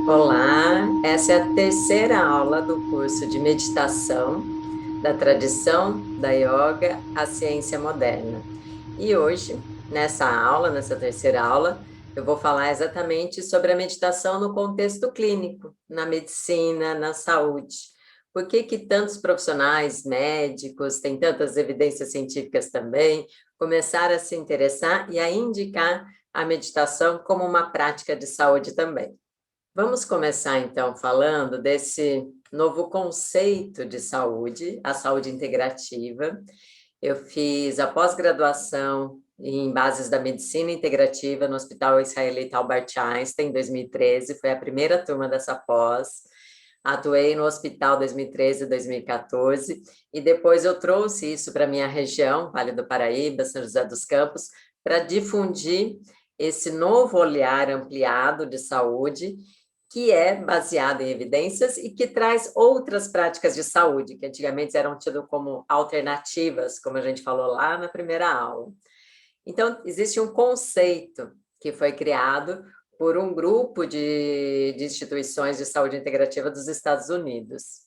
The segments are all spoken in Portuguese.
Olá, essa é a terceira aula do curso de meditação da tradição da yoga à ciência moderna. E hoje, nessa terceira aula, eu vou falar exatamente sobre a meditação no contexto clínico, na medicina, na saúde. Por que que tantos profissionais, médicos, tem tantas evidências científicas também, começaram a se interessar e a indicar a meditação como uma prática de saúde também? Vamos começar então falando desse novo conceito de saúde, a saúde integrativa. Eu fiz a pós-graduação em bases da medicina integrativa no Hospital Israelita Albert Einstein em 2013, foi a primeira turma dessa pós. Atuei no hospital 2013 e 2014 e depois eu trouxe isso para a minha região, Vale do Paraíba, São José dos Campos, para difundir esse novo olhar ampliado de saúde que é baseado em evidências e que traz outras práticas de saúde, que antigamente eram tidas como alternativas, como a gente falou lá na primeira aula. Então, existe um conceito que foi criado por um grupo de instituições de saúde integrativa dos Estados Unidos.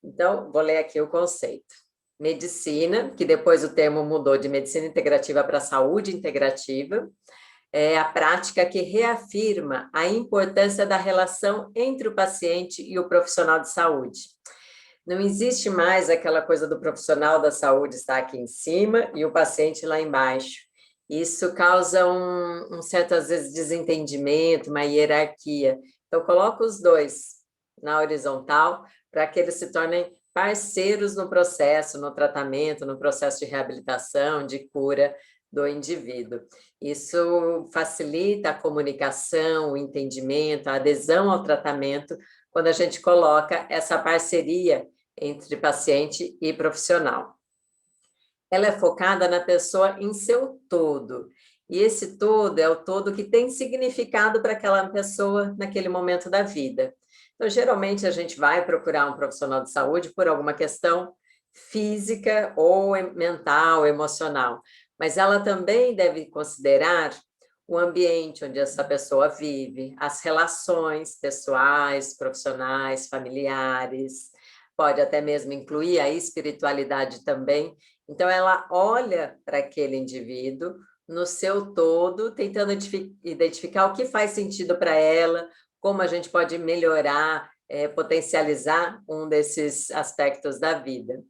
Então, vou ler aqui o conceito. Medicina, que depois o termo mudou de medicina integrativa para saúde integrativa, é a prática que reafirma a importância da relação entre o paciente e o profissional de saúde. Não existe mais aquela coisa do profissional da saúde estar aqui em cima e o paciente lá embaixo. Isso causa um certo, às vezes, desentendimento, uma hierarquia. Então, coloca os dois na horizontal para que eles se tornem parceiros no processo, no tratamento, no processo de reabilitação, de cura do indivíduo. Isso facilita a comunicação, o entendimento, a adesão ao tratamento, quando a gente coloca essa parceria entre paciente e profissional. Ela é focada na pessoa em seu todo, e esse todo é o todo que tem significado para aquela pessoa naquele momento da vida. Então, geralmente, a gente vai procurar um profissional de saúde por alguma questão física ou mental, emocional, mas ela também deve considerar o ambiente onde essa pessoa vive, as relações pessoais, profissionais, familiares, pode até mesmo incluir a espiritualidade também. Então, ela olha para aquele indivíduo no seu todo, tentando identificar o que faz sentido para ela, como a gente pode melhorar, potencializar um desses aspectos da vida.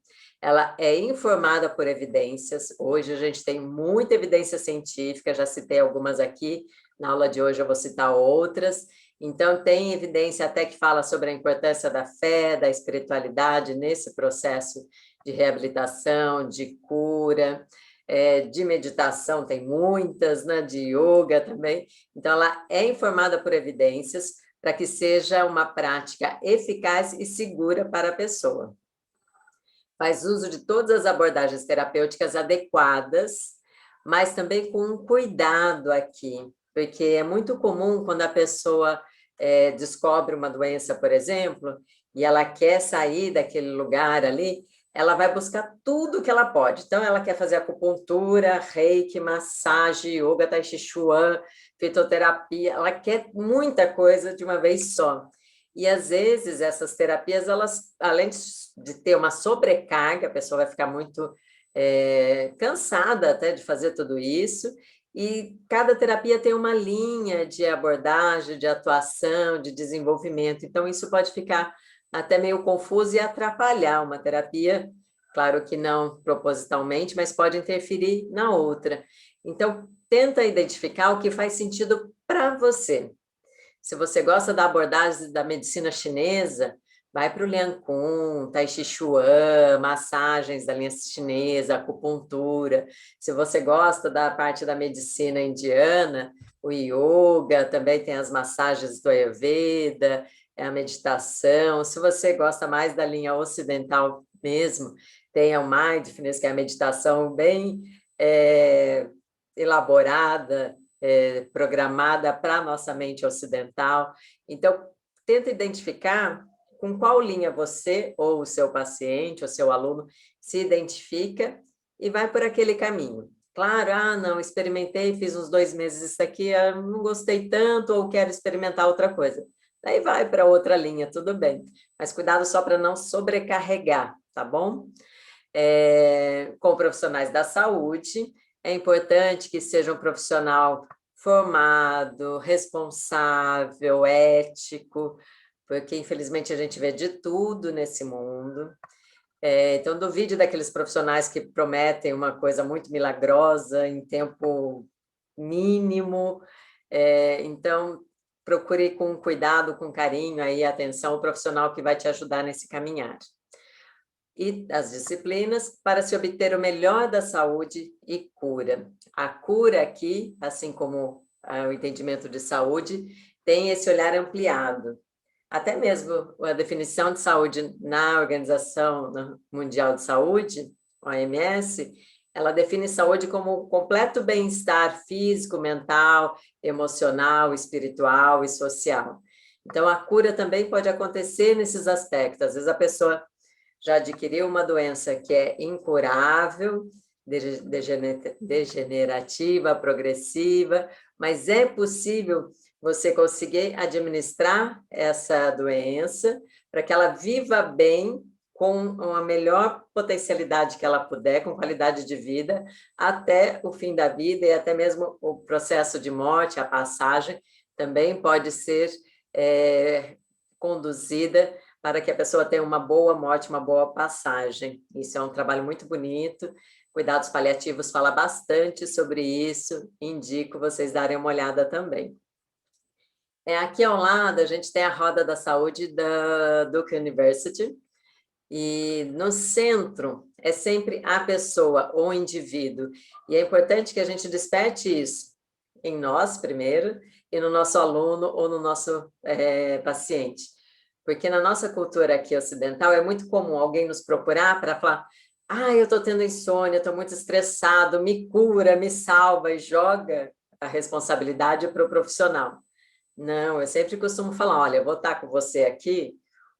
Ela é informada por evidências. Hoje a gente tem muita evidência científica, já citei algumas aqui, na aula de hoje eu vou citar outras. Então, tem evidência até que fala sobre a importância da fé, da espiritualidade nesse processo de reabilitação, de cura, de meditação, tem muitas, né? De yoga também. Então, ela é informada por evidências para que seja uma prática eficaz e segura para a pessoa. Faz uso de todas as abordagens terapêuticas adequadas, mas também com um cuidado aqui, porque é muito comum quando a pessoa descobre uma doença, por exemplo, e ela quer sair daquele lugar ali, ela vai buscar tudo que ela pode. Então, ela quer fazer acupuntura, reiki, massagem, yoga, tai chi chuan, fitoterapia, ela quer muita coisa de uma vez só. E, às vezes, essas terapias, elas, além de ter uma sobrecarga, a pessoa vai ficar muito cansada até de fazer tudo isso, e cada terapia tem uma linha de abordagem, de atuação, de desenvolvimento, então isso pode ficar até meio confuso e atrapalhar uma terapia, claro que não propositalmente, mas pode interferir na outra. Então, tenta identificar o que faz sentido para você. Se você gosta da abordagem da medicina chinesa, vai para o Lian Kun, Tai Chi Chuan, massagens da linha chinesa, acupuntura. Se você gosta da parte da medicina indiana, o yoga, também tem as massagens do Ayurveda, a meditação. Se você gosta mais da linha ocidental mesmo, tem o Mindfulness, que é a meditação bem elaborada, programada para a nossa mente ocidental. Então, tenta identificar com qual linha você, ou o seu paciente, ou seu aluno, se identifica e vai por aquele caminho. Claro, não, experimentei, fiz uns 2 meses isso aqui, não gostei tanto, ou quero experimentar outra coisa. Daí vai para outra linha, tudo bem. Mas cuidado só para não sobrecarregar, tá bom? Com profissionais da saúde, é importante que seja um profissional formado, responsável, ético, porque infelizmente a gente vê de tudo nesse mundo. Então, duvide daqueles profissionais que prometem uma coisa muito milagrosa em tempo mínimo. Então, procure com cuidado, com carinho, aí, atenção, o profissional que vai te ajudar nesse caminhar. E as disciplinas para se obter o melhor da saúde e cura. A cura aqui, assim como o entendimento de saúde, tem esse olhar ampliado. Até mesmo a definição de saúde na Organização Mundial de Saúde, OMS, ela define saúde como completo bem-estar físico, mental, emocional, espiritual e social. Então, a cura também pode acontecer nesses aspectos. Às vezes a pessoa já adquiriu uma doença que é incurável, degenerativa, progressiva, mas é possível você conseguir administrar essa doença para que ela viva bem, com a melhor potencialidade que ela puder, com qualidade de vida, até o fim da vida e até mesmo o processo de morte, a passagem, também pode ser conduzida para que a pessoa tenha uma boa morte, uma boa passagem. Isso é um trabalho muito bonito. Cuidados paliativos fala bastante sobre isso, indico vocês darem uma olhada também. Aqui ao lado, a gente tem a Roda da Saúde da Duke University, e no centro é sempre a pessoa, o indivíduo, e é importante que a gente desperte isso em nós primeiro, e no nosso aluno ou no nosso paciente. Porque na nossa cultura aqui ocidental é muito comum alguém nos procurar para falar: eu estou tendo insônia, estou muito estressado, me cura, me salva, e joga a responsabilidade para o profissional. Não, eu sempre costumo falar: olha, eu vou estar com você aqui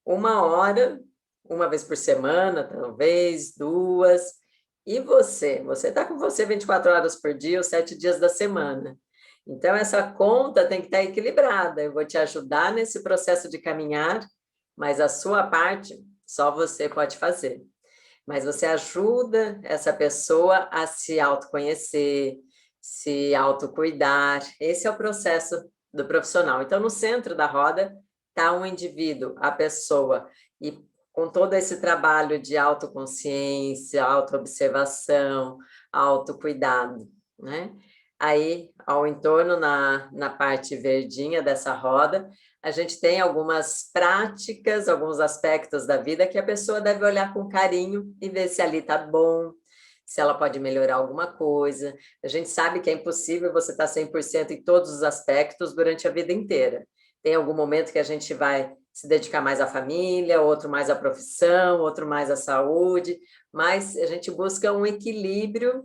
1 hora, uma vez por semana, talvez, 2, e você está com você 24 horas por dia, os 7 dias da semana. Então, essa conta tem que estar equilibrada. Eu vou te ajudar nesse processo de caminhar, mas a sua parte só você pode fazer. Mas você ajuda essa pessoa a se autoconhecer, se autocuidar. Esse é o processo do profissional. Então, no centro da roda está um indivíduo, a pessoa, e com todo esse trabalho de autoconsciência, autoobservação, autocuidado, né? Aí, ao entorno, na parte verdinha dessa roda, a gente tem algumas práticas, alguns aspectos da vida que a pessoa deve olhar com carinho e ver se ali está bom, se ela pode melhorar alguma coisa. A gente sabe que é impossível você estar 100% em todos os aspectos durante a vida inteira. Tem algum momento que a gente vai se dedicar mais à família, outro mais à profissão, outro mais à saúde, mas a gente busca um equilíbrio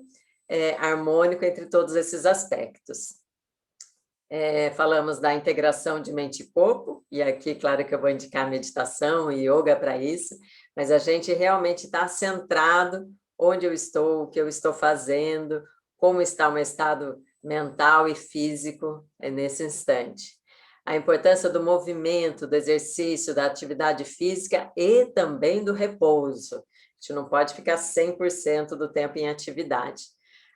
harmônico entre todos esses aspectos. Falamos da integração de mente e corpo, e aqui, claro que eu vou indicar meditação e yoga para isso, mas a gente realmente está centrado onde eu estou, o que eu estou fazendo, como está o meu estado mental e físico nesse instante. A importância do movimento, do exercício, da atividade física e também do repouso. A gente não pode ficar 100% do tempo em atividade.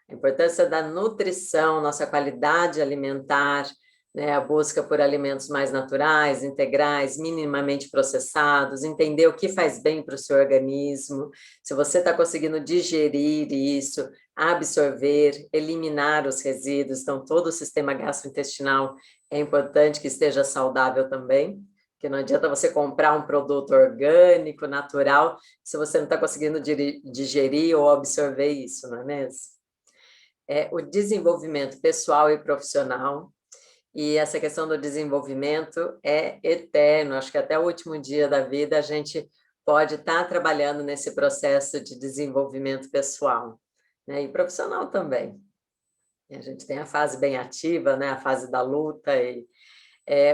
A importância da nutrição, nossa qualidade alimentar, né, a busca por alimentos mais naturais, integrais, minimamente processados, entender o que faz bem para o seu organismo, se você está conseguindo digerir isso, absorver, eliminar os resíduos, então todo o sistema gastrointestinal é importante que esteja saudável também, porque não adianta você comprar um produto orgânico, natural, se você não está conseguindo digerir ou absorver isso, não é mesmo? O desenvolvimento pessoal e profissional, e essa questão do desenvolvimento é eterno, acho que até o último dia da vida a gente pode estar trabalhando nesse processo de desenvolvimento pessoal, né? E profissional também. E a gente tem a fase bem ativa, né? A fase da luta, e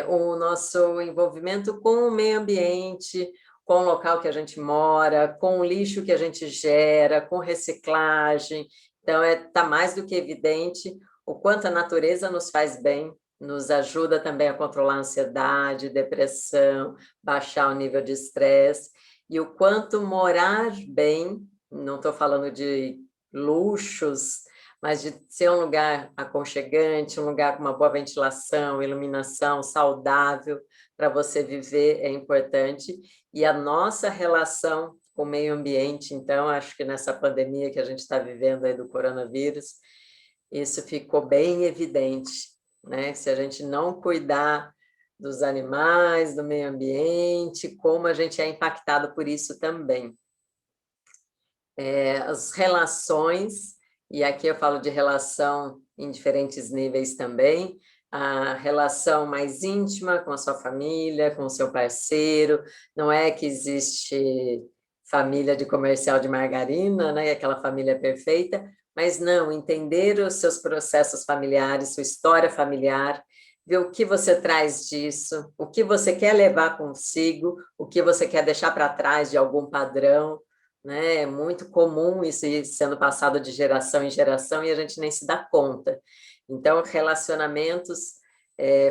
o nosso envolvimento com o meio ambiente, com o local que a gente mora, com o lixo que a gente gera, com reciclagem. Então, está mais do que evidente o quanto a natureza nos faz bem nos ajuda também a controlar a ansiedade, depressão, baixar o nível de estresse, e o quanto morar bem, não estou falando de luxos, mas de ser um lugar aconchegante, um lugar com uma boa ventilação, iluminação, saudável, para você viver é importante. E a nossa relação com o meio ambiente, então, acho que nessa pandemia que a gente está vivendo aí do coronavírus, isso ficou bem evidente, né? Se a gente não cuidar dos animais, do meio ambiente, como a gente é impactado por isso também. As relações, e aqui eu falo de relação em diferentes níveis também, a relação mais íntima com a sua família, com o seu parceiro, não é que existe família de comercial de margarina, né, aquela família perfeita, mas não, entender os seus processos familiares, sua história familiar, ver o que você traz disso, o que você quer levar consigo, o que você quer deixar para trás de algum padrão, né? É muito comum isso ir sendo passado de geração em geração e a gente nem se dá conta. Então, relacionamentos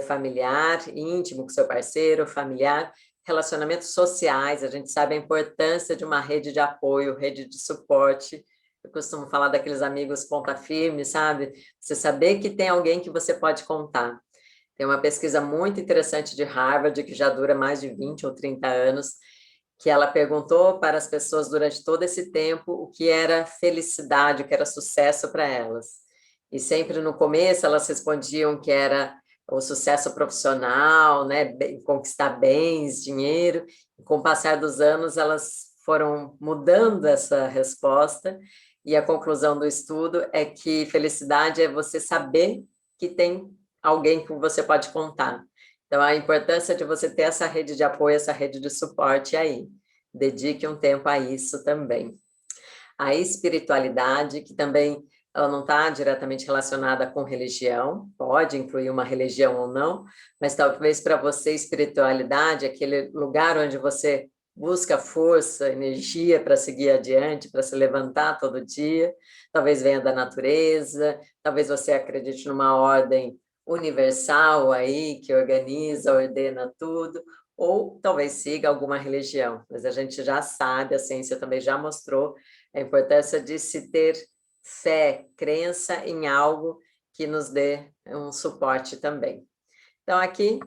familiar, íntimo com seu parceiro, familiar, relacionamentos sociais, a gente sabe a importância de uma rede de apoio, rede de suporte. Eu costumo falar daqueles amigos ponta firme, sabe? Você saber que tem alguém que você pode contar. Tem uma pesquisa muito interessante de Harvard, que já dura mais de 20 ou 30 anos, que ela perguntou para as pessoas durante todo esse tempo o que era felicidade, o que era sucesso para elas. E sempre no começo elas respondiam que era o sucesso profissional, né, conquistar bens, dinheiro. E com o passar dos anos elas foram mudando essa resposta e a conclusão do estudo é que felicidade é você saber que tem alguém que você pode contar. Então, a importância de você ter essa rede de apoio, essa rede de suporte aí. Dedique um tempo a isso também. A espiritualidade, que também ela não está diretamente relacionada com religião, pode incluir uma religião ou não, mas talvez para você espiritualidade é aquele lugar onde você busca força, energia para seguir adiante, para se levantar todo dia, talvez venha da natureza, talvez você acredite numa ordem universal aí, que organiza, ordena tudo, ou talvez siga alguma religião, mas a gente já sabe, a ciência também já mostrou a importância de se ter fé, crença em algo que nos dê um suporte também. Então, aqui,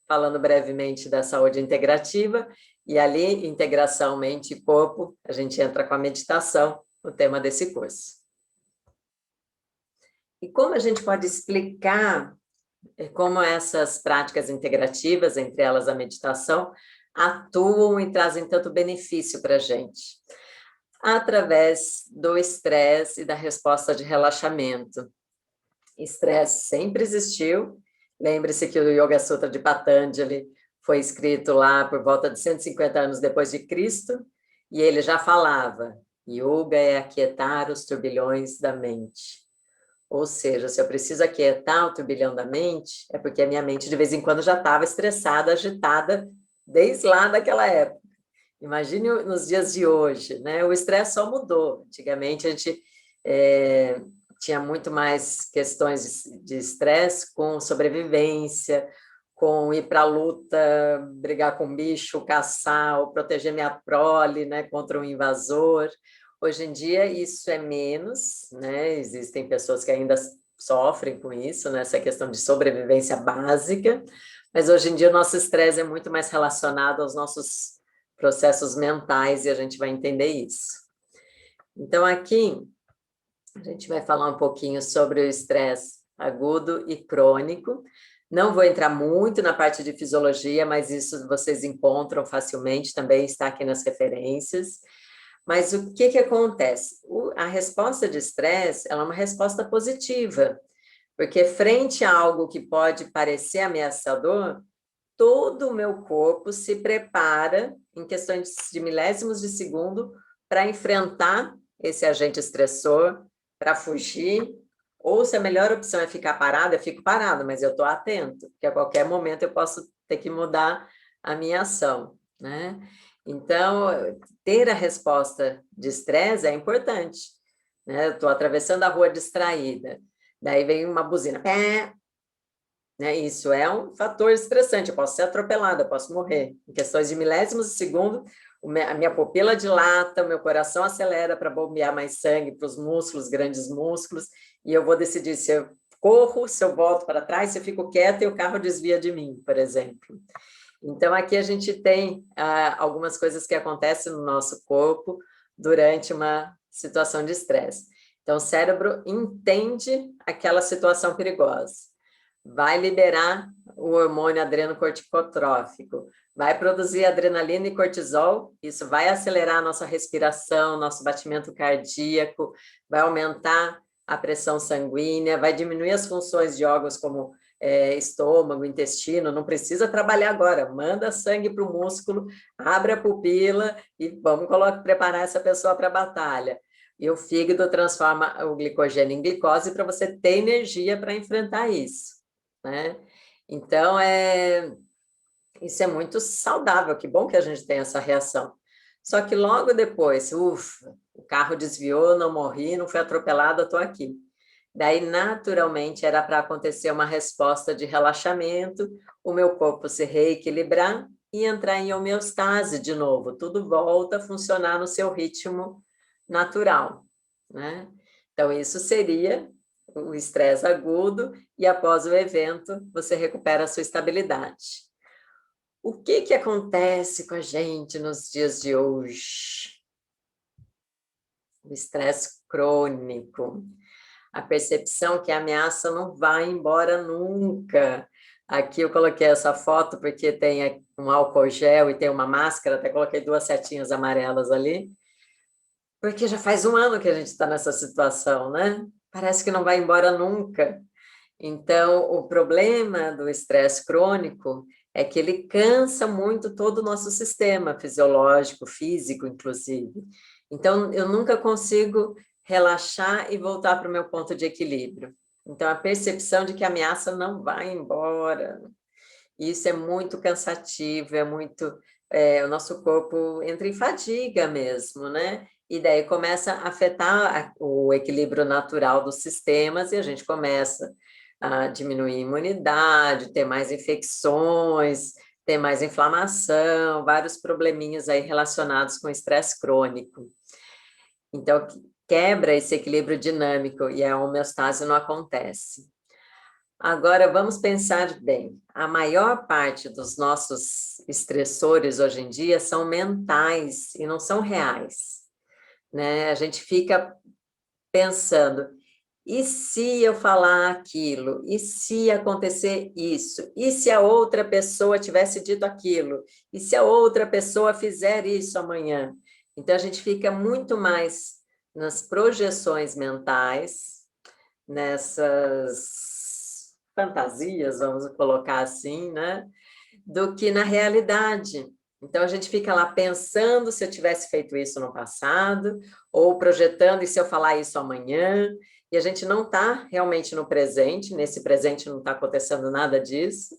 falando brevemente da saúde integrativa, e ali, integração mente e corpo, a gente entra com a meditação, o tema desse curso. E como a gente pode explicar como essas práticas integrativas, entre elas a meditação, atuam e trazem tanto benefício para a gente? Através do estresse e da resposta de relaxamento. Estresse sempre existiu. Lembre-se que o Yoga Sutra de Patanjali foi escrito lá por volta de 150 anos depois de Cristo, e ele já falava: yoga é aquietar os turbilhões da mente. Ou seja, se eu preciso aquietar o turbilhão da mente, é porque a minha mente de vez em quando já estava estressada, agitada, desde lá daquela época. Imagine nos dias de hoje, né? O estresse só mudou. Antigamente a gente tinha muito mais questões de estresse com sobrevivência, com ir para a luta, brigar com bicho, caçar, ou proteger minha prole, né, contra um invasor. Hoje em dia isso é menos, né? Existem pessoas que ainda sofrem com isso, né? Essa questão de sobrevivência básica, mas hoje em dia o nosso estresse é muito mais relacionado aos nossos processos mentais e a gente vai entender isso. Então, aqui, a gente vai falar um pouquinho sobre o estresse agudo e crônico. Não vou entrar muito na parte de fisiologia, mas isso vocês encontram facilmente, também está aqui nas referências. Mas o que acontece? A resposta de estresse, ela é uma resposta positiva, porque frente a algo que pode parecer ameaçador, todo o meu corpo se prepara, em questões de milésimos de segundo, para enfrentar esse agente estressor, para fugir, ou se a melhor opção é ficar parado, eu fico parado, mas eu estou atento, porque a qualquer momento eu posso ter que mudar a minha ação, né? Então, ter a resposta de estresse é importante, né? Eu estou atravessando a rua distraída, daí vem uma buzina, pé, né? Isso é um fator estressante, eu posso ser atropelada, eu posso morrer. Em questões de milésimos de segundo, a minha pupila dilata, o meu coração acelera para bombear mais sangue para os músculos, grandes músculos, e eu vou decidir se eu corro, se eu volto para trás, se eu fico quieta e o carro desvia de mim, por exemplo. Então, aqui a gente tem algumas coisas que acontecem no nosso corpo durante uma situação de estresse. Então, o cérebro entende aquela situação perigosa, vai liberar o hormônio adrenocorticotrófico, vai produzir adrenalina e cortisol, isso vai acelerar a nossa respiração, nosso batimento cardíaco, vai aumentar a pressão sanguínea, vai diminuir as funções de órgãos como estômago, intestino, não precisa trabalhar agora, manda sangue para o músculo, abre a pupila e vamos preparar essa pessoa para a batalha. E o fígado transforma o glicogênio em glicose para você ter energia para enfrentar isso, né? Então, isso é muito saudável, que bom que a gente tem essa reação. Só que logo depois, ufa, o carro desviou, não morri, não fui atropelada, estou aqui. Daí, naturalmente, era para acontecer uma resposta de relaxamento, o meu corpo se reequilibrar e entrar em homeostase de novo. Tudo volta a funcionar no seu ritmo natural, né? Então, isso seria o estresse agudo e após o evento, você recupera a sua estabilidade. O que acontece com a gente nos dias de hoje? O estresse crônico. A percepção que a ameaça não vai embora nunca. Aqui eu coloquei essa foto porque tem um álcool gel e tem uma máscara, até coloquei 2 setinhas amarelas ali, porque já faz um ano que a gente está nessa situação, né? Parece que não vai embora nunca. Então, o problema do estresse crônico é que ele cansa muito todo o nosso sistema fisiológico, físico, inclusive. Então, eu nunca consigo relaxar e voltar para o meu ponto de equilíbrio. Então, a percepção de que a ameaça não vai embora. Isso é muito cansativo, é muito. O nosso corpo entra em fadiga mesmo, né? E daí começa a afetar o equilíbrio natural dos sistemas e a gente começa a diminuir a imunidade, ter mais infecções, ter mais inflamação, vários probleminhas aí relacionados com estresse crônico. Então, quebra esse equilíbrio dinâmico e a homeostase não acontece. Agora, vamos pensar bem. A maior parte dos nossos estressores hoje em dia são mentais e não são reais, né? A gente fica pensando, e se eu falar aquilo? E se acontecer isso? E se a outra pessoa tivesse dito aquilo? E se a outra pessoa fizer isso amanhã? Então, a gente fica muito mais nas projeções mentais, nessas fantasias, vamos colocar assim, né? Do que na realidade. Então, a gente fica lá pensando se eu tivesse feito isso no passado, ou projetando e se eu falar isso amanhã, e a gente não está realmente no presente, nesse presente não está acontecendo nada disso,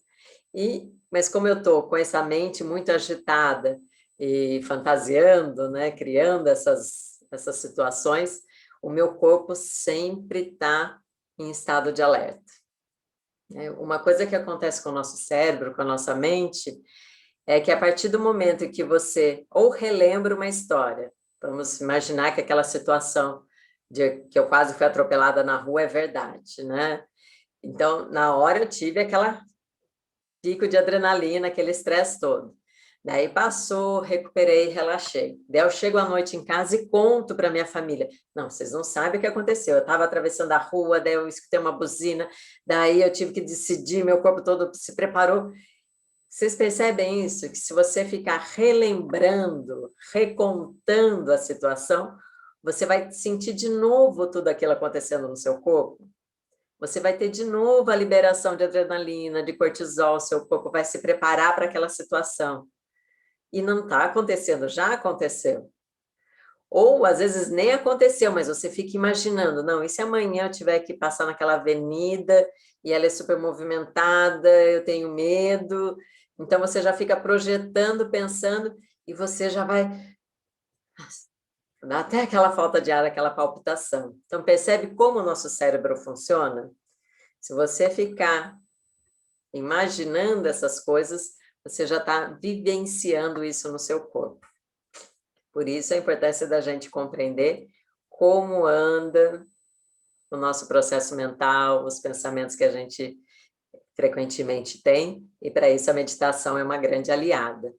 mas como eu estou com essa mente muito agitada e fantasiando, né, criando essas situações, o meu corpo sempre está em estado de alerta. Uma coisa que acontece com o nosso cérebro, com a nossa mente, é que a partir do momento em que você ou relembra uma história, vamos imaginar que aquela situação de que eu quase fui atropelada na rua é verdade, né? Então, na hora eu tive aquela pico de adrenalina, aquele estresse todo. Daí passou, recuperei, relaxei. Daí eu chego à noite em casa e conto para minha família. Não, vocês não sabem o que aconteceu. Eu estava atravessando a rua, daí eu escutei uma buzina, daí eu tive que decidir, meu corpo todo se preparou. Vocês percebem isso? Que se você ficar relembrando, recontando a situação, você vai sentir de novo tudo aquilo acontecendo no seu corpo. Você vai ter de novo a liberação de adrenalina, de cortisol, seu corpo vai se preparar para aquela situação. E não está acontecendo, já aconteceu. Ou às vezes nem aconteceu, mas você fica imaginando, não, e se amanhã eu tiver que passar naquela avenida e ela é super movimentada, eu tenho medo. Então você já fica projetando, pensando, e você já vai. Dá até aquela falta de ar, aquela palpitação. Então percebe como o nosso cérebro funciona? Se você ficar imaginando essas coisas, você já está vivenciando isso no seu corpo. Por isso a importância da gente compreender como anda o nosso processo mental, os pensamentos que a gente frequentemente tem, e para isso a meditação é uma grande aliada.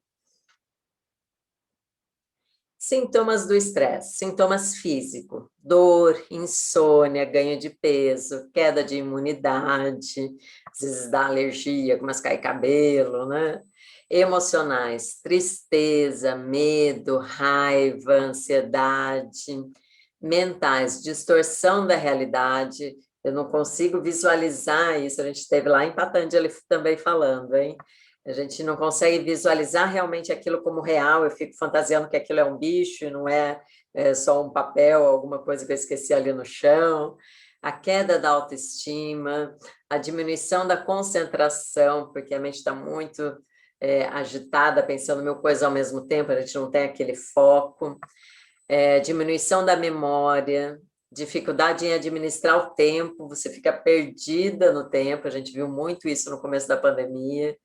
Sintomas do estresse, sintomas físicos, dor, insônia, ganho de peso, queda de imunidade, às vezes dá alergia, começa a cair cabelo, né? Emocionais, tristeza, medo, raiva, ansiedade, mentais, distorção da realidade. Eu não consigo visualizar isso, a gente esteve lá em Patanjali também falando, hein? A gente não consegue visualizar realmente aquilo como real, eu fico fantasiando que aquilo é um bicho e não é só um papel, alguma coisa que eu esqueci ali no chão. A queda da autoestima, a diminuição da concentração, porque a mente está muito agitada, pensando mil coisas ao mesmo tempo, a gente não tem aquele foco. Diminuição da memória, dificuldade em administrar o tempo, você fica perdida no tempo, a gente viu muito isso no começo da pandemia.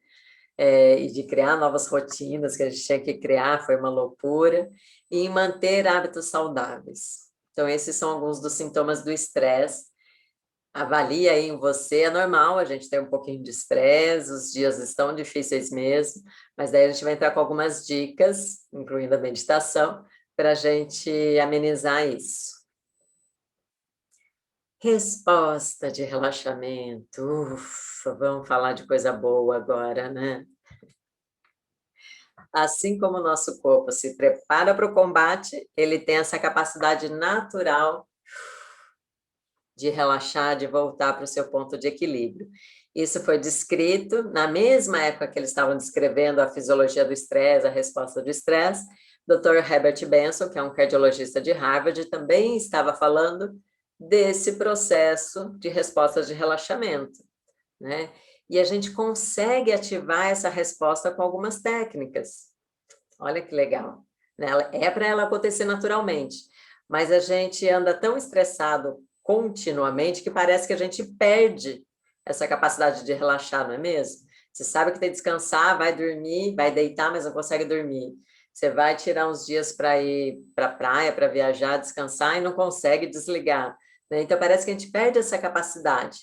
E de criar novas rotinas que a gente tinha que criar, foi uma loucura, e em manter hábitos saudáveis. Então, esses são alguns dos sintomas do estresse. Avalia aí em você, é normal a gente ter um pouquinho de estresse, os dias estão difíceis mesmo, mas daí a gente vai entrar com algumas dicas, incluindo a meditação, para a gente amenizar isso. Resposta de relaxamento. Ufa, vamos falar de coisa boa agora, né? Assim como o nosso corpo se prepara para o combate, ele tem essa capacidade natural de relaxar, de voltar para o seu ponto de equilíbrio. Isso foi descrito na mesma época que eles estavam descrevendo a fisiologia do estresse, a resposta do estresse. Dr. Herbert Benson, que é um cardiologista de Harvard, também estava falando desse processo de resposta de relaxamento, né? E a gente consegue ativar essa resposta com algumas técnicas. Olha que legal. É para ela acontecer naturalmente, mas a gente anda tão estressado continuamente que parece que a gente perde essa capacidade de relaxar, não é mesmo? Você sabe que tem que descansar, vai dormir, vai deitar, mas não consegue dormir. Você vai tirar uns dias para ir para a praia, para viajar, descansar e não consegue desligar, né? Então parece que a gente perde essa capacidade,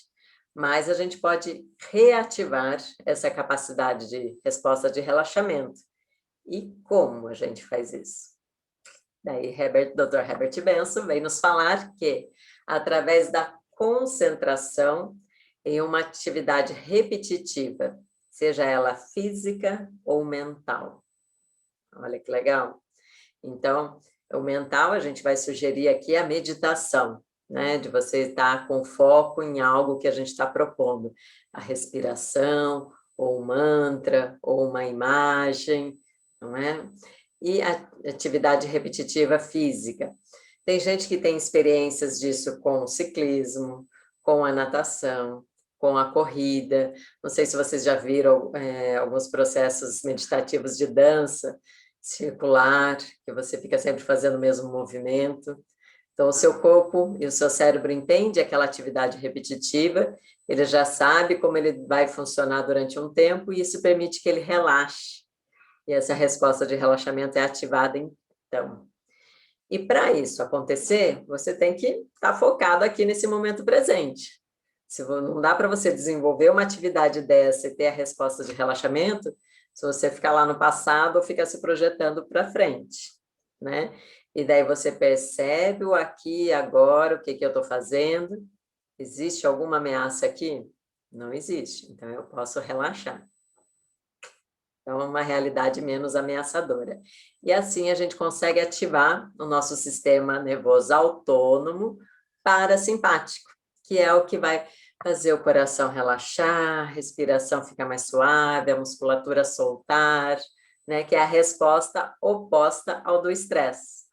mas a gente pode reativar essa capacidade de resposta de relaxamento. E como a gente faz isso? Daí, Dr. Herbert Benson vem nos falar que, através da concentração em uma atividade repetitiva, seja ela física ou mental. Olha que legal. Então, o mental, a gente vai sugerir aqui a meditação, né? De você estar com foco em algo que a gente está propondo. A respiração, ou um mantra, ou uma imagem, não é? E a atividade repetitiva física. Tem gente que tem experiências disso com o ciclismo, com a natação, com a corrida. Não sei se vocês já viram alguns processos meditativos de dança circular, que você fica sempre fazendo o mesmo movimento. Então, o seu corpo e o seu cérebro entendem aquela atividade repetitiva, ele já sabe como ele vai funcionar durante um tempo, e isso permite que ele relaxe. E essa resposta de relaxamento é ativada então. E para isso acontecer, você tem que estar focado aqui nesse momento presente. Se não dá para você desenvolver uma atividade dessa e ter a resposta de relaxamento, se você ficar lá no passado ou ficar se projetando para frente, né? E daí você percebe o aqui e agora, o que eu estou fazendo. Existe alguma ameaça aqui? Não existe, então eu posso relaxar. Então, é uma realidade menos ameaçadora. E assim a gente consegue ativar o nosso sistema nervoso autônomo parasimpático, que é o que vai fazer o coração relaxar, a respiração ficar mais suave, a musculatura soltar, né? Que é a resposta oposta ao do estresse.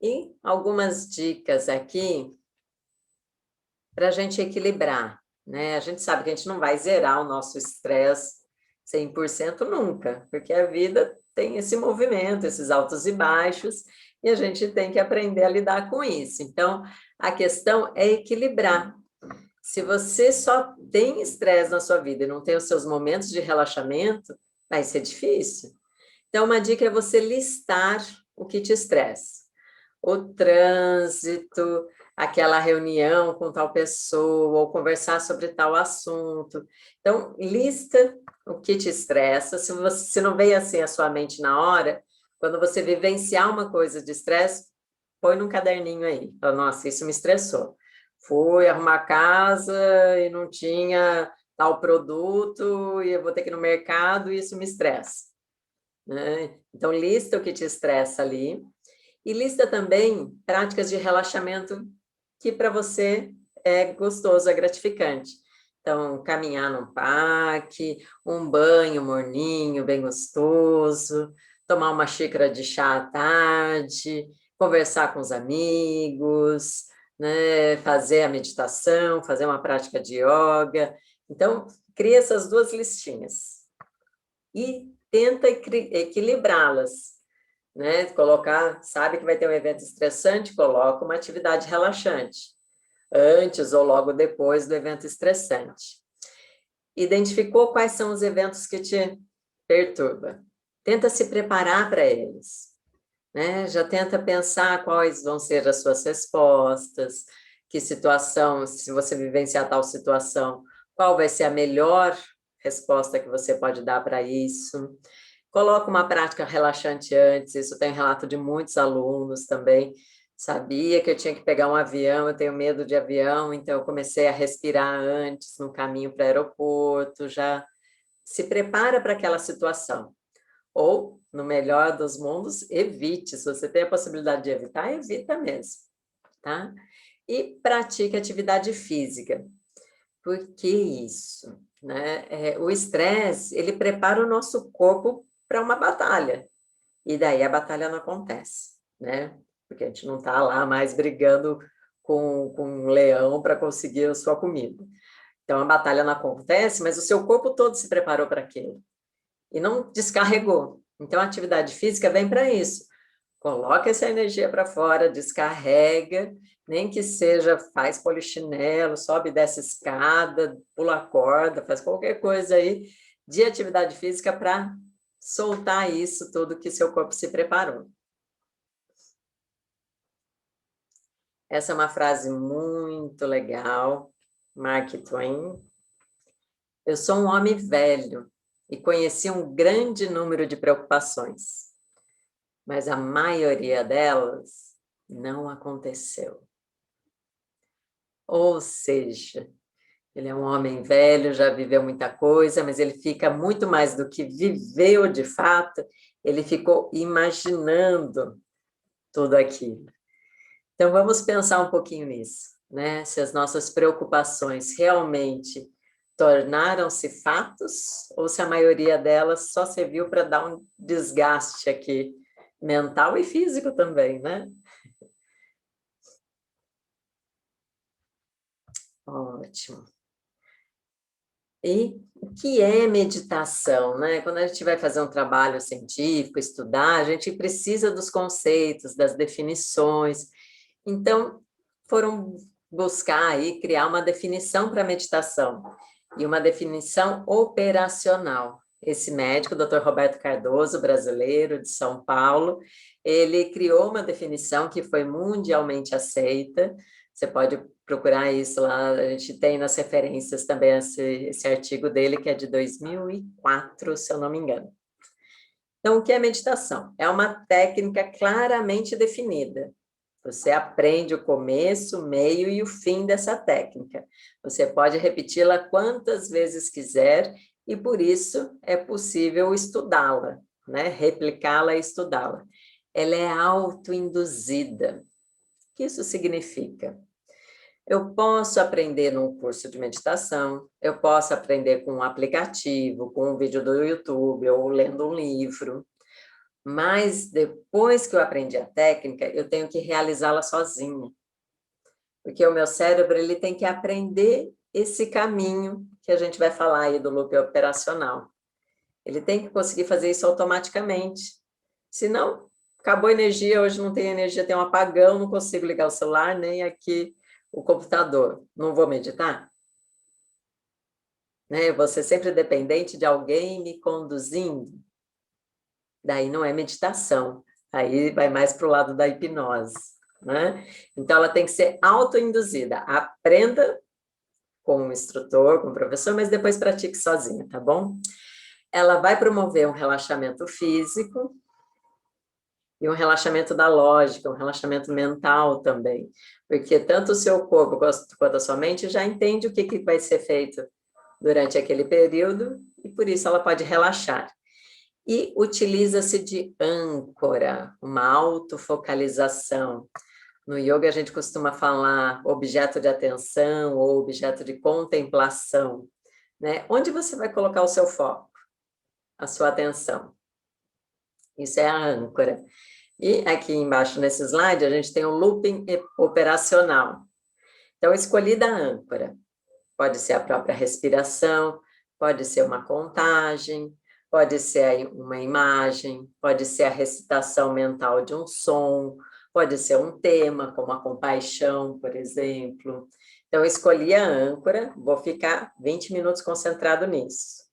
E algumas dicas aqui para a gente equilibrar, né? A gente sabe que a gente não vai zerar o nosso estresse 100% nunca, porque a vida tem esse movimento, esses altos e baixos, e a gente tem que aprender a lidar com isso. Então, a questão é equilibrar. Se você só tem estresse na sua vida e não tem os seus momentos de relaxamento, vai ser difícil. Então, uma dica é você listar o que te estressa. O trânsito, aquela reunião com tal pessoa, ou conversar sobre tal assunto. Então, lista o que te estressa. Se não veio assim a sua mente na hora, quando você vivenciar uma coisa de estresse, põe num caderninho aí. Fala, nossa, isso me estressou. Fui arrumar a casa e não tinha tal produto, e eu vou ter que ir no mercado, e isso me estressa. Né? Então, lista o que te estressa ali. E lista também práticas de relaxamento que para você é gostoso, é gratificante. Então, caminhar num parque, um banho morninho, bem gostoso, tomar uma xícara de chá à tarde, conversar com os amigos, né? Fazer a meditação, fazer uma prática de yoga. Então, cria essas duas listinhas e tenta equilibrá-las, né? Colocar, sabe que vai ter um evento estressante, coloca uma atividade relaxante, antes ou logo depois do evento estressante. Identificou quais são os eventos que te perturbam. Tenta se preparar para eles, né? Já tenta pensar quais vão ser as suas respostas, que situação, se você vivenciar tal situação, qual vai ser a melhor resposta que você pode dar para isso. Coloca uma prática relaxante antes, isso tem relato de muitos alunos também. Sabia que eu tinha que pegar um avião, eu tenho medo de avião, então eu comecei a respirar antes, no caminho para o aeroporto, já se prepara para aquela situação. Ou, no melhor dos mundos, evite. Se você tem a possibilidade de evitar, evita mesmo, tá? E pratique atividade física. Por que isso? Né? O estresse, ele prepara o nosso corpo para uma batalha. E daí a batalha não acontece, né? Porque a gente não está lá mais brigando com um leão para conseguir a sua comida. Então a batalha não acontece, mas o seu corpo todo se preparou para aquilo e não descarregou. Então a atividade física vem para isso. Coloca essa energia para fora, descarrega, nem que seja, faz polichinelo, sobe e desce escada, pula corda, faz qualquer coisa aí de atividade física para soltar isso tudo que seu corpo se preparou. Essa é uma frase muito legal, Mark Twain. Eu sou um homem velho e conheci um grande número de preocupações, mas a maioria delas não aconteceu. Ou seja, ele é um homem velho, já viveu muita coisa, mas ele fica muito mais do que viveu de fato, ele ficou imaginando tudo aquilo. Então, vamos pensar um pouquinho nisso, né? Se as nossas preocupações realmente tornaram-se fatos, ou se a maioria delas só serviu para dar um desgaste aqui, mental e físico também, né? Ótimo. E o que é meditação, né? Quando a gente vai fazer um trabalho científico, estudar, a gente precisa dos conceitos, das definições. Então, foram buscar aí, criar uma definição para meditação, e uma definição operacional. Esse médico, Dr. Roberto Cardoso, brasileiro, de São Paulo, ele criou uma definição que foi mundialmente aceita. Você pode procurar isso lá, a gente tem nas referências também esse artigo dele, que é de 2004, se eu não me engano. Então, o que é meditação? É uma técnica claramente definida. Você aprende o começo, o meio e o fim dessa técnica. Você pode repeti-la quantas vezes quiser e, por isso, é possível estudá-la, né? Replicá-la e estudá-la. Ela é autoinduzida. O que isso significa? Eu posso aprender num curso de meditação, eu posso aprender com um aplicativo, com um vídeo do YouTube ou lendo um livro, mas depois que eu aprendi a técnica, eu tenho que realizá-la sozinha. Porque o meu cérebro ele tem que aprender esse caminho que a gente vai falar aí do loop operacional. Ele tem que conseguir fazer isso automaticamente. Senão, acabou a energia, hoje não tem energia, tem um apagão, não consigo ligar o celular, nem aqui o computador. Não vou meditar? né? Você sempre dependente de alguém me conduzindo. Daí não é meditação, aí vai mais para o lado da hipnose, né? Então, ela tem que ser autoinduzida. Aprenda com o instrutor, com o professor, mas depois pratique sozinha, tá bom? Ela vai promover um relaxamento físico e um relaxamento da lógica, um relaxamento mental também, porque tanto o seu corpo quanto a sua mente já entende o que vai ser feito durante aquele período e por isso ela pode relaxar. E utiliza-se de âncora, uma autofocalização. No yoga a gente costuma falar objeto de atenção ou objeto de contemplação, né? Onde você vai colocar o seu foco, a sua atenção? Isso é a âncora. E aqui embaixo nesse slide a gente tem o looping operacional. Então, escolhida a âncora. Pode ser a própria respiração, pode ser uma contagem, pode ser uma imagem, pode ser a recitação mental de um som, pode ser um tema, como a compaixão, por exemplo. Então, escolhi a âncora, vou ficar 20 minutos concentrado nisso.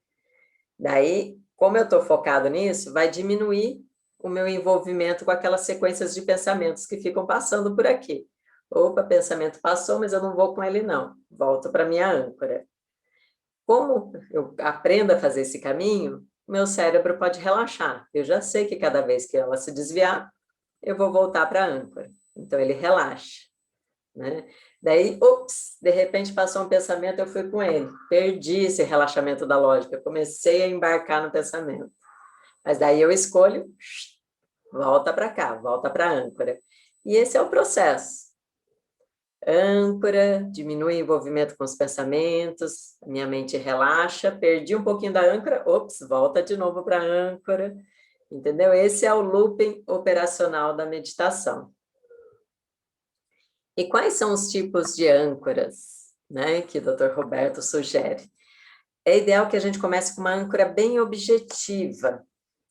Daí, como eu estou focado nisso, vai diminuir o meu envolvimento com aquelas sequências de pensamentos que ficam passando por aqui. Opa, pensamento passou, mas eu não vou com ele, não. Volto para minha âncora. Como eu aprendo a fazer esse caminho, meu cérebro pode relaxar. Eu já sei que cada vez que ela se desviar, eu vou voltar para a âncora. Então, ele relaxa, né? Daí, ups, de repente passou um pensamento, eu fui com ele. Perdi esse relaxamento da lógica, comecei a embarcar no pensamento. Mas daí eu escolho, volta para cá, volta para a âncora. E esse é o processo. Âncora, diminui o envolvimento com os pensamentos, minha mente relaxa, perdi um pouquinho da âncora, ops, volta de novo para a âncora, entendeu? Esse é o looping operacional da meditação. E quais são os tipos de âncoras, né, que o Dr. Roberto sugere? É ideal que a gente comece com uma âncora bem objetiva,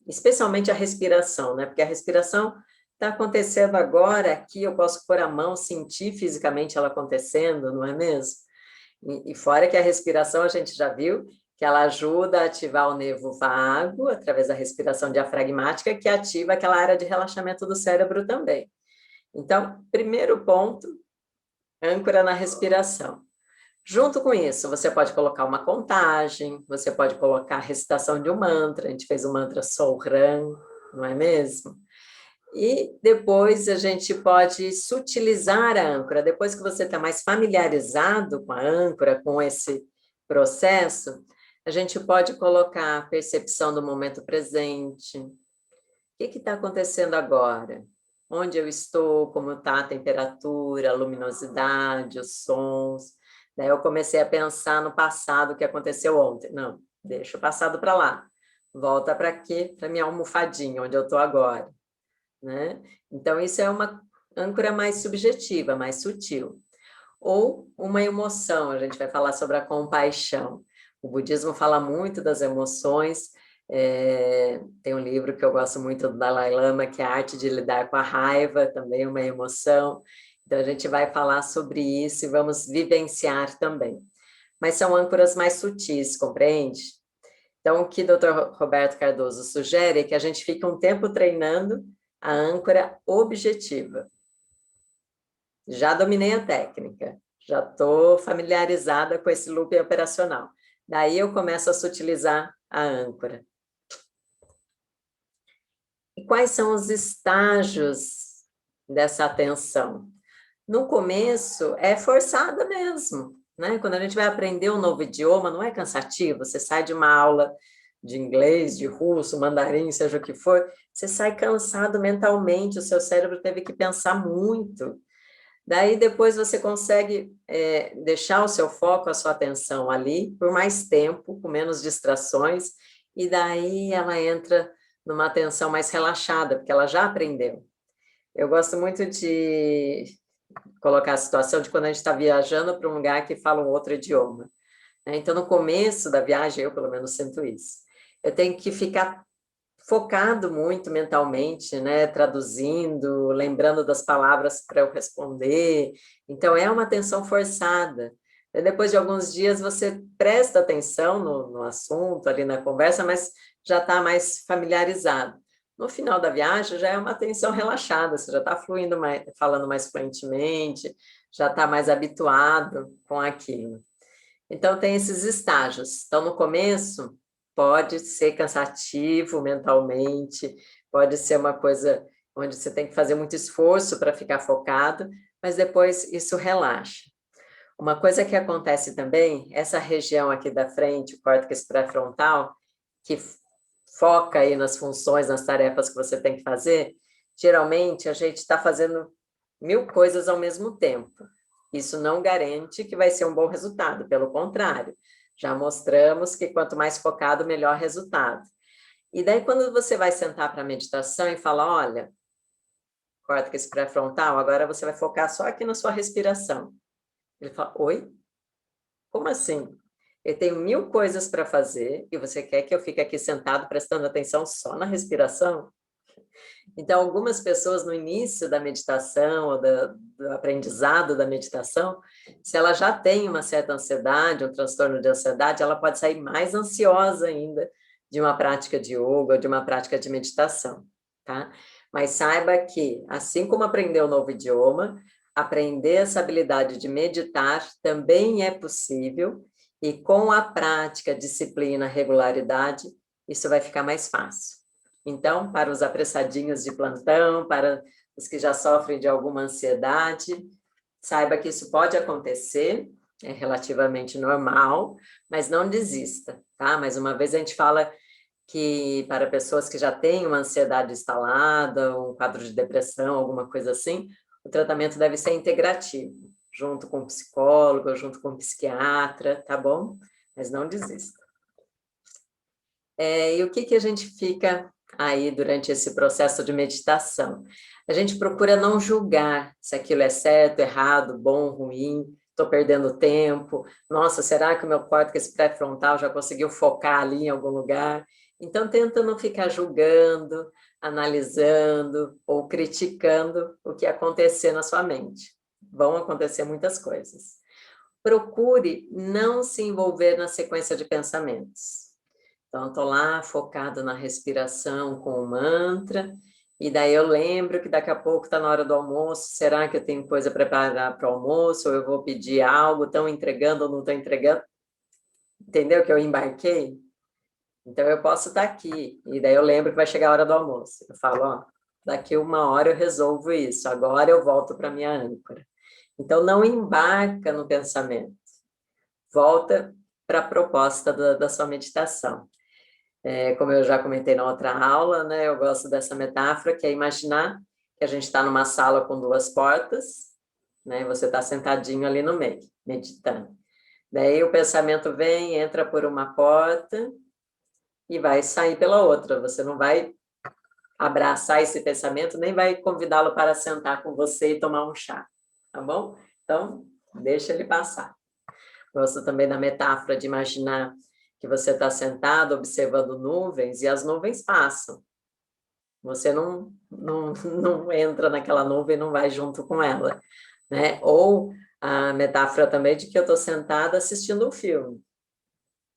especialmente a respiração, né? Porque a respiração está acontecendo agora, aqui eu posso pôr a mão, sentir fisicamente ela acontecendo, não é mesmo? E fora que a respiração, a gente já viu que ela ajuda a ativar o nervo vago, através da respiração diafragmática, que ativa aquela área de relaxamento do cérebro também. Então, primeiro ponto, âncora na respiração. Junto com isso, você pode colocar uma contagem, você pode colocar a recitação de um mantra, a gente fez o mantra Sohram, não é mesmo? E depois a gente pode sutilizar a âncora, depois que você está mais familiarizado com a âncora, com esse processo, a gente pode colocar a percepção do momento presente. O que está acontecendo agora? Onde eu estou, como está a temperatura, a luminosidade, os sons. Daí eu comecei a pensar no passado que aconteceu ontem. Não, deixa o passado para lá. Volta para aqui, para minha almofadinha, onde eu estou agora. Né? Então, isso é uma âncora mais subjetiva, mais sutil. Ou uma emoção, a gente vai falar sobre a compaixão. O budismo fala muito das emoções, tem um livro que eu gosto muito do Dalai Lama, que é a arte de lidar com a raiva, também é uma emoção. Então, a gente vai falar sobre isso e vamos vivenciar também. Mas são âncoras mais sutis, compreende? Então, o que o Dr. Roberto Cardoso sugere é que a gente fique um tempo treinando a âncora objetiva. Já dominei a técnica, já estou familiarizada com esse loop operacional. Daí eu começo a sutilizar a âncora. E quais são os estágios dessa atenção? No começo, é forçada mesmo, né? Quando a gente vai aprender um novo idioma, não é cansativo, você sai de uma aula de inglês, de russo, mandarim, seja o que for, você sai cansado mentalmente, o seu cérebro teve que pensar muito. Daí depois você consegue deixar o seu foco, a sua atenção ali por mais tempo, com menos distrações, e daí ela entra numa atenção mais relaxada, porque ela já aprendeu. Eu gosto muito de colocar a situação de quando a gente está viajando para um lugar que fala um outro idioma. Né? Então, no começo da viagem, eu pelo menos sinto isso. Eu tenho que ficar focado muito mentalmente, né? Traduzindo, lembrando das palavras para eu responder. Então, é uma atenção forçada. E depois de alguns dias, você presta atenção no assunto, ali na conversa, mas já está mais familiarizado. No final da viagem, já é uma atenção relaxada, você já está fluindo mais, falando mais fluentemente, já está mais habituado com aquilo. Então, tem esses estágios. Então, no começo, pode ser cansativo mentalmente, pode ser uma coisa onde você tem que fazer muito esforço para ficar focado, mas depois isso relaxa. Uma coisa que acontece também, essa região aqui da frente, o córtex pré-frontal, que foca aí nas funções, nas tarefas que você tem que fazer, geralmente a gente está fazendo 1000 coisas ao mesmo tempo. Isso não garante que vai ser um bom resultado, pelo contrário, já mostramos que quanto mais focado, melhor resultado. E daí, quando você vai sentar para a meditação e fala, olha, córtex pré-frontal, agora você vai focar só aqui na sua respiração. Ele fala, oi? Como assim? Eu tenho 1000 coisas para fazer e você quer que eu fique aqui sentado prestando atenção só na respiração? Então, algumas pessoas no início da meditação ou do aprendizado da meditação, se ela já tem uma certa ansiedade, um transtorno de ansiedade, ela pode sair mais ansiosa ainda de uma prática de yoga, de uma prática de meditação, tá? Mas saiba que, assim como aprender um novo idioma, aprender essa habilidade de meditar também é possível e com a prática, disciplina, regularidade, isso vai ficar mais fácil. Então, para os apressadinhos de plantão, para os que já sofrem de alguma ansiedade, saiba que isso pode acontecer, é relativamente normal, mas não desista, tá? Mais uma vez a gente fala que para pessoas que já têm uma ansiedade instalada, um quadro de depressão, alguma coisa assim, o tratamento deve ser integrativo, junto com o psicólogo, junto com o psiquiatra, tá bom? Mas não desista. E o que a gente fica aí durante esse processo de meditação? A gente procura não julgar se aquilo é certo, errado, bom, ruim, estou perdendo tempo, nossa, será que o meu córtex pré-frontal já conseguiu focar ali em algum lugar? Então, tenta não ficar julgando, analisando ou criticando o que acontecer na sua mente. Vão acontecer muitas coisas. Procure não se envolver na sequência de pensamentos. Então, estou lá focado na respiração com o mantra, e daí eu lembro que daqui a pouco está na hora do almoço, será que eu tenho coisa para preparar para o almoço, ou eu vou pedir algo, estão entregando ou não estão entregando? Entendeu que eu embarquei? Então, eu posso estar aqui, e daí eu lembro que vai chegar a hora do almoço. Eu falo, ó, daqui 1 hora eu resolvo isso, agora eu volto para a minha âncora. Então, não embarca no pensamento, volta para a proposta da sua meditação. Como eu já comentei na outra aula, né, eu gosto dessa metáfora, que é imaginar que a gente está numa sala com 2 portas, né, você está sentadinho ali no meio, meditando. Daí o pensamento vem, entra por uma porta e vai sair pela outra. Você não vai abraçar esse pensamento, nem vai convidá-lo para sentar com você e tomar um chá, tá bom? Então, deixa ele passar. Gosto também da metáfora de imaginar que você está sentado observando nuvens e as nuvens passam. Você não entra naquela nuvem e não vai junto com ela, né? Ou a metáfora também de que eu estou sentada assistindo um filme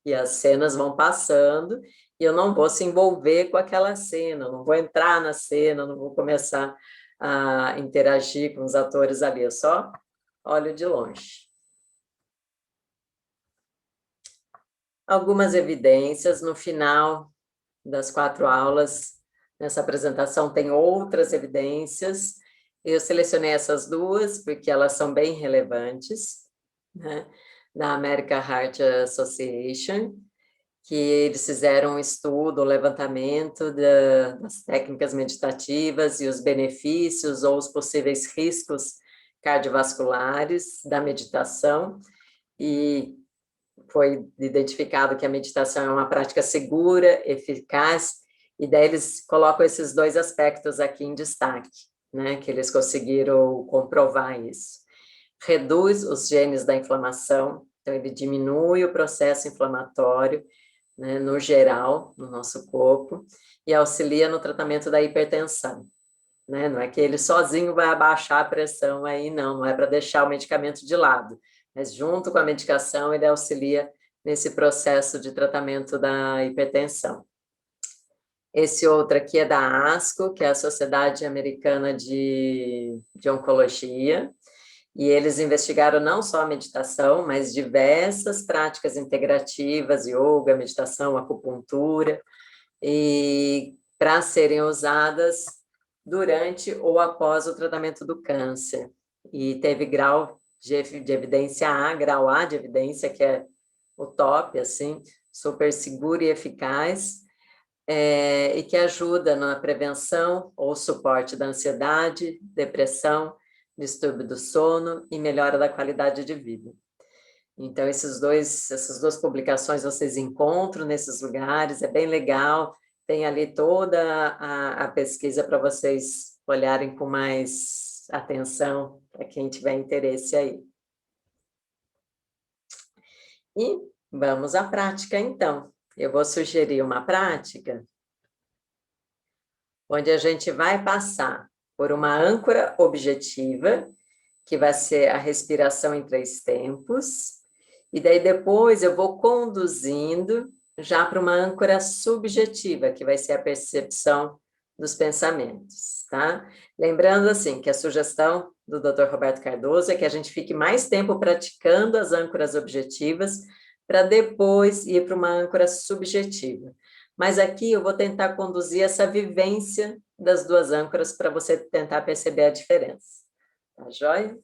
e as cenas vão passando e eu não vou se envolver com aquela cena, eu não vou entrar na cena, eu não vou começar a interagir com os atores ali, eu só olho de longe. Algumas evidências no final das 4 aulas. Nessa apresentação tem outras evidências. Eu selecionei essas 2 porque elas são bem relevantes, né? Da American Heart Association, que eles fizeram um estudo, um levantamento das técnicas meditativas e os benefícios ou os possíveis riscos cardiovasculares da meditação, e foi identificado que a meditação é uma prática segura, eficaz, e daí eles colocam esses 2 aspectos aqui em destaque, né, que eles conseguiram comprovar isso. Reduz os genes da inflamação, então ele diminui o processo inflamatório, né, no geral, no nosso corpo, e auxilia no tratamento da hipertensão, né, não é que ele sozinho vai abaixar a pressão aí, não é para deixar o medicamento de lado, mas junto com a medicação ele auxilia nesse processo de tratamento da hipertensão. Esse outro aqui é da ASCO, que é a Sociedade Americana de Oncologia, e eles investigaram não só a meditação, mas diversas práticas integrativas, yoga, meditação, acupuntura, e para serem usadas durante ou após o tratamento do câncer. E teve grau de evidência A, grau A de evidência, que é o top, assim, super seguro e eficaz, e que ajuda na prevenção ou suporte da ansiedade, depressão, distúrbio do sono e melhora da qualidade de vida. Então, essas duas publicações vocês encontram nesses lugares, é bem legal, tem ali toda a pesquisa para vocês olharem com mais atenção, para quem tiver interesse aí. E vamos à prática, então. Eu vou sugerir uma prática onde a gente vai passar por uma âncora objetiva, que vai ser a respiração em 3 tempos, e daí depois eu vou conduzindo já para uma âncora subjetiva, que vai ser a percepção dos pensamentos, tá? Lembrando, assim, que a sugestão do Dr. Roberto Cardoso é que a gente fique mais tempo praticando as âncoras objetivas, para depois ir para uma âncora subjetiva. Mas aqui eu vou tentar conduzir essa vivência das duas âncoras para você tentar perceber a diferença. Tá joia?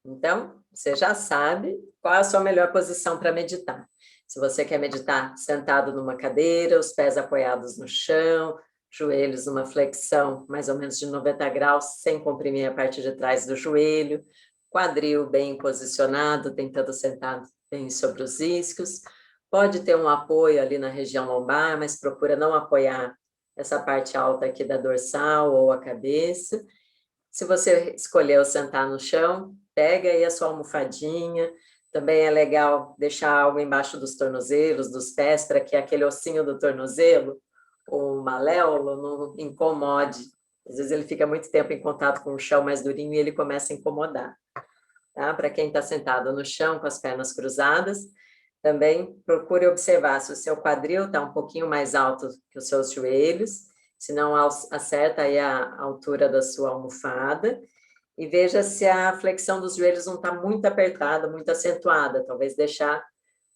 Então, você já sabe qual é a sua melhor posição para meditar. Se você quer meditar sentado numa cadeira, os pés apoiados no chão, joelhos numa flexão mais ou menos de 90 graus, sem comprimir a parte de trás do joelho, quadril bem posicionado, tentando sentar bem sobre os isquios. Pode ter um apoio ali na região lombar, mas procura não apoiar essa parte alta aqui da dorsal ou a cabeça. Se você escolheu sentar no chão, pega aí a sua almofadinha. Também é legal deixar algo embaixo dos tornozelos, dos pés, para que aquele ossinho do tornozelo, o maléolo, não incomode. Às vezes ele fica muito tempo em contato com o chão mais durinho e ele começa a incomodar. Tá? Para quem está sentado no chão com as pernas cruzadas, também procure observar se o seu quadril está um pouquinho mais alto que os seus joelhos, se não acerta aí a altura da sua almofada, e veja se a flexão dos joelhos não está muito apertada, muito acentuada, talvez deixar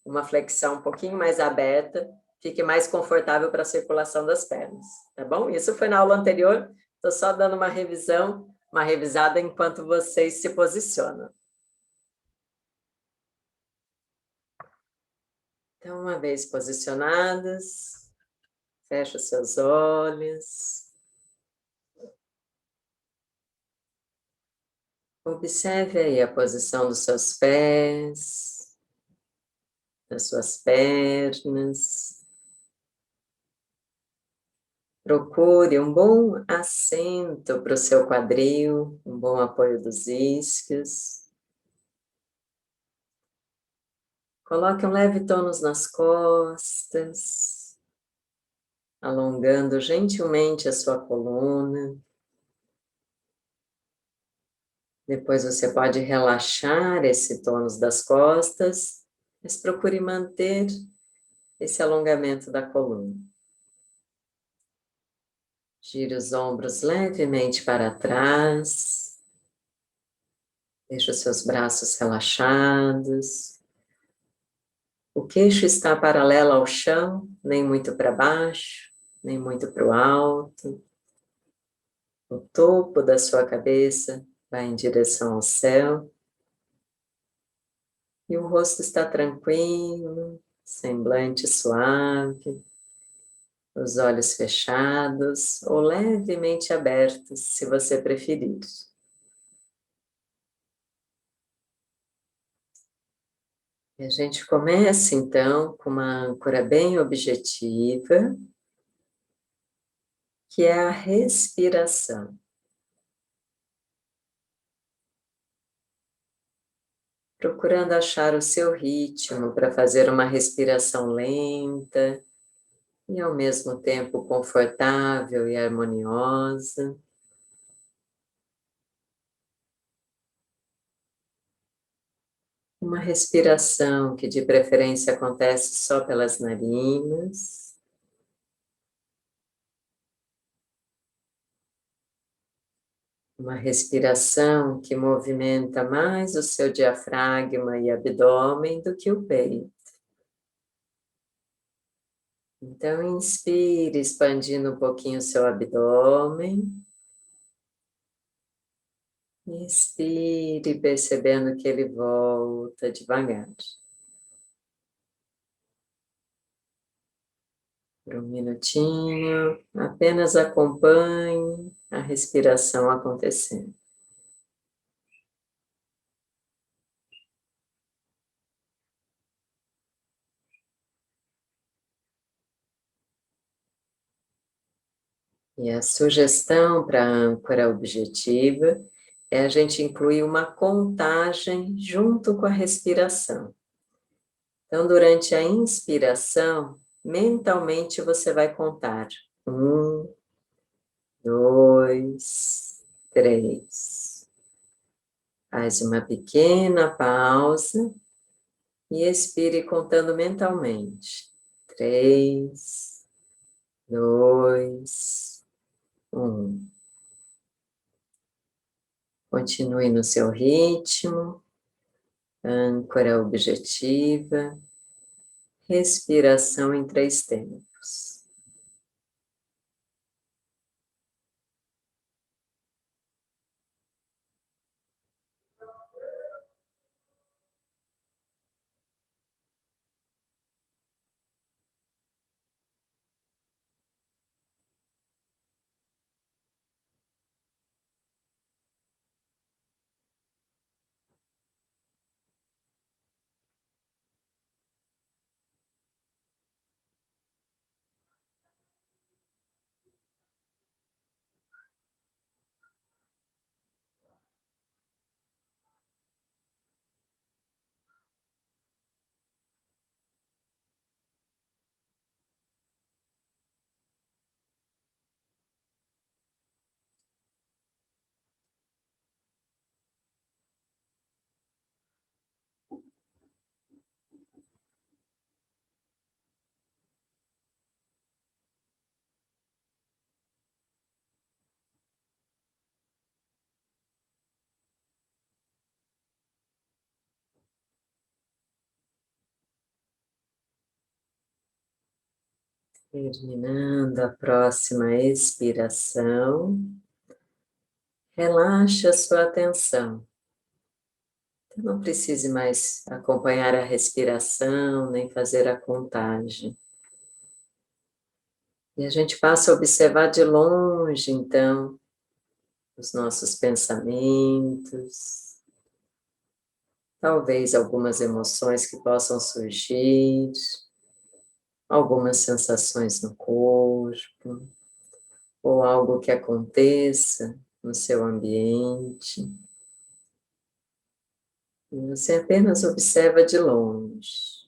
uma flexão um pouquinho mais aberta, fique mais confortável para a circulação das pernas, tá bom? Isso foi na aula anterior, estou só dando uma revisão, uma revisada enquanto vocês se posicionam. Então, uma vez posicionadas, fecha os seus olhos. Observe aí a posição dos seus pés, das suas pernas. Procure um bom assento para o seu quadril, um bom apoio dos isquios. Coloque um leve tônus nas costas, alongando gentilmente a sua coluna. Depois você pode relaxar esse tônus das costas, mas procure manter esse alongamento da coluna. Gire os ombros levemente para trás. Deixe os seus braços relaxados. O queixo está paralelo ao chão, nem muito para baixo, nem muito para o alto. O topo da sua cabeça vai em direção ao céu. E o rosto está tranquilo, semblante suave, os olhos fechados ou levemente abertos, se você preferir. E a gente começa, então, com uma âncora bem objetiva, que é a respiração. Procurando achar o seu ritmo para fazer uma respiração lenta e, ao mesmo tempo, confortável e harmoniosa. Uma respiração que de preferência acontece só pelas narinas. Uma respiração que movimenta mais o seu diafragma e abdômen do que o peito. Então, inspire, expandindo um pouquinho o seu abdômen. Inspire, percebendo que ele volta devagar. Por um minutinho, apenas acompanhe a respiração acontecendo. E a sugestão para a âncora objetiva é a gente incluir uma contagem junto com a respiração. Então, durante a inspiração, mentalmente você vai contar 1, 2, 3. Faz uma pequena pausa e expire contando mentalmente. 3, 2, 1. Continue no seu ritmo, âncora objetiva, respiração em 3 tempos. Terminando a próxima expiração, relaxe a sua atenção. Não precise mais acompanhar a respiração, nem fazer a contagem. E a gente passa a observar de longe, então, os nossos pensamentos, talvez algumas emoções que possam surgir, algumas sensações no corpo, ou algo que aconteça no seu ambiente. E você apenas observa de longe.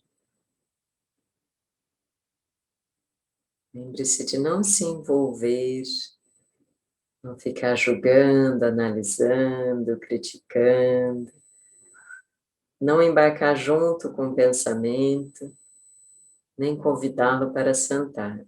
Lembre-se de não se envolver, não ficar julgando, analisando, criticando, não embarcar junto com o pensamento, nem convidá-lo para sentar.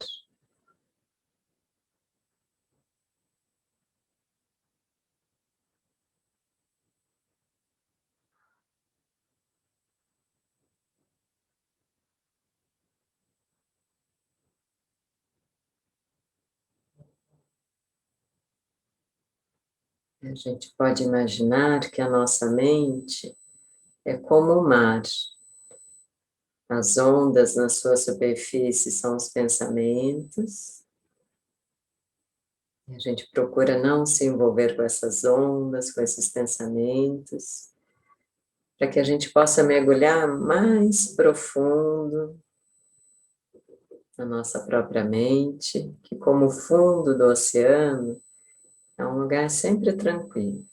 A gente pode imaginar que a nossa mente é como o mar. As ondas na sua superfície são os pensamentos. E a gente procura não se envolver com essas ondas, com esses pensamentos, para que a gente possa mergulhar mais profundo na nossa própria mente, que como o fundo do oceano, é um lugar sempre tranquilo.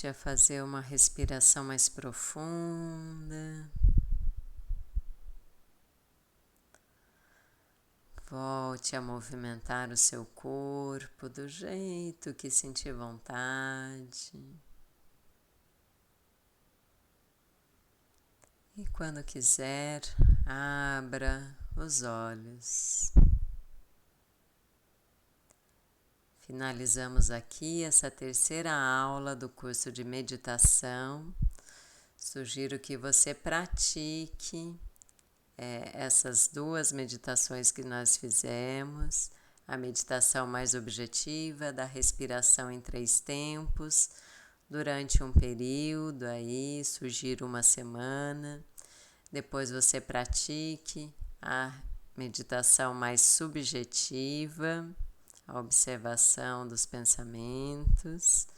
Volte a fazer uma respiração mais profunda. Volte a movimentar o seu corpo do jeito que sentir vontade. E quando quiser, abra os olhos. Finalizamos aqui essa terceira aula do curso de meditação. Sugiro que você pratique essas duas meditações que nós fizemos, a meditação mais objetiva da respiração em 3 tempos, durante um período aí, sugiro 1 semana. Depois você pratique a meditação mais subjetiva, a observação dos pensamentos,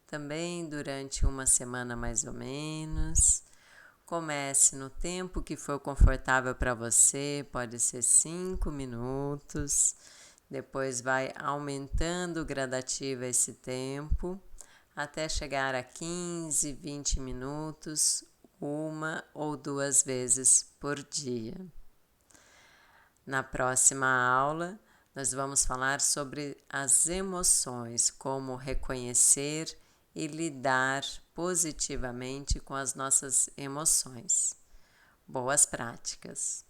também durante 1 semana mais ou menos. Comece no tempo que for confortável para você, pode ser 5 minutos, depois vai aumentando gradativa esse tempo, até chegar a 15, 20 minutos, 1 ou 2 vezes por dia. Na próxima aula, nós vamos falar sobre as emoções, como reconhecer e lidar positivamente com as nossas emoções. Boas práticas!